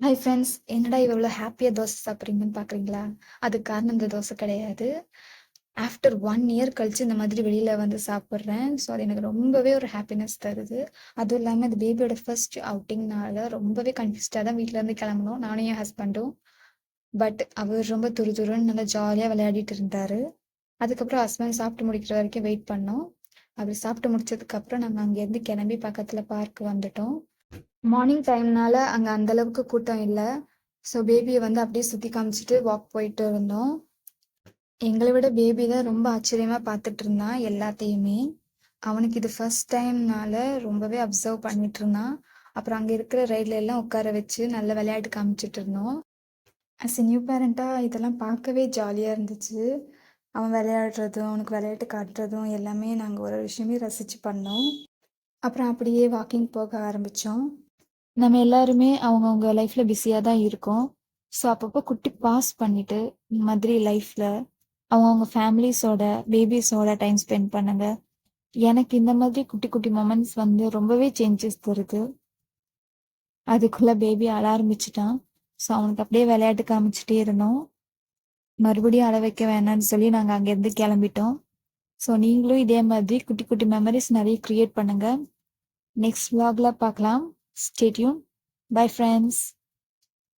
Hi friends, என்னடா இவ்வளோ ஹாப்பியா தோசை சாப்பிட்றீங்கன்னு பார்க்குறீங்களா? அதுக்கு காரணம் இந்த தோசை கிடையாது. ஆஃப்டர் 1 இயர் கழிச்சு இந்த மாதிரி வெளியில வந்து சாப்பிட்றேன். ஸோ அது எனக்கு ரொம்பவே ஒரு ஹாப்பினஸ் தருது. அதுவும் இல்லாம இது பேபியோட ஃபர்ஸ்ட் அவுட்டிங்னால ரொம்பவே கன்ஃப்யூஸ்டா தான் வீட்லருந்து கிளம்புனோம். நானும் என் ஹஸ்பண்டும். பட் அவர் ரொம்ப துருதுருன்னு நல்லா ஜாலியா விளையாடிட்டு இருந்தாரு. அதுக்கப்புறம் ஹஸ்பண்ட் சாப்பிட்டு முடிக்கிற வரைக்கும் வெயிட் பண்ணோம். அவர் சாப்பிட்டு முடிச்சதுக்கப்புறம் நாங்க அங்கேருந்து கிளம்பி பக்கத்துல பார்க் வந்துட்டோம். மார்னிங் டைம்னால அங்க அந்த அளவுக்கு கூட்டம் இல்ல. ஸோ பேபிய வந்து அப்படியே சுத்தி காமிச்சுட்டு வாக் போயிட்டு இருந்தோம். எங்கள விட பேபி தான் ரொம்ப ஆச்சரியமா பார்த்துட்டு இருந்தான் எல்லாத்தையுமே. அவனுக்கு இது ஃபர்ஸ்ட் டைம்னால ரொம்பவே அப்சர்வ் பண்ணிட்டு இருந்தான். அப்புறம் அங்க இருக்கிற ரைட்ல எல்லாம் உட்கார வச்சு நல்ல விளையாட்டு காமிச்சிட்டு இருந்தோம். ஆஸ் எ நியூ பேரண்டா இதெல்லாம் பார்க்கவே ஜாலியா இருந்துச்சு. அவன் விளையாடுறதும், அவனுக்கு விளையாட்டு காட்டுறதும் எல்லாமே நாங்க ஒரு விஷயமே ரசிச்சு பண்ணோம். அப்புறம் அப்படியே வாக்கிங் போக ஆரம்பிச்சோம். நம்ம எல்லாருமே அவங்கவுங்க லைஃப்ல பிஸியா தான் இருக்கோம். ஸோ அப்பப்போ குட்டி பாஸ் பண்ணிட்டு, இந்த மாதிரி லைஃப்ல அவங்கவுங்க ஃபேமிலிஸோட, பேபிஸோட டைம் ஸ்பெண்ட் பண்ணுங்க. எனக்கு இந்த மாதிரி குட்டி குட்டி மொமெண்ட்ஸ் வந்து ரொம்பவே சேஞ்சஸ் தருது. அதுக்குள்ள பேபி அழ ஆரம்பிச்சுட்டான். ஸோ அவனுக்கு அப்படியே விளையாட்டு காமிச்சிட்டே இருந்தோம். மறுபடியும் அழ வைக்க வேணாம்னு சொல்லி நாங்க அங்கேருந்து கிளம்பிட்டோம். ஸோ நீங்களும் இதே மாதிரி குட்டி குட்டி மெமரிஸ் நிறைய கிரியேட் பண்ணுங்க. நெக்ஸ்ட் vlogல பார்க்கலாம். Stay tune. Bye friends.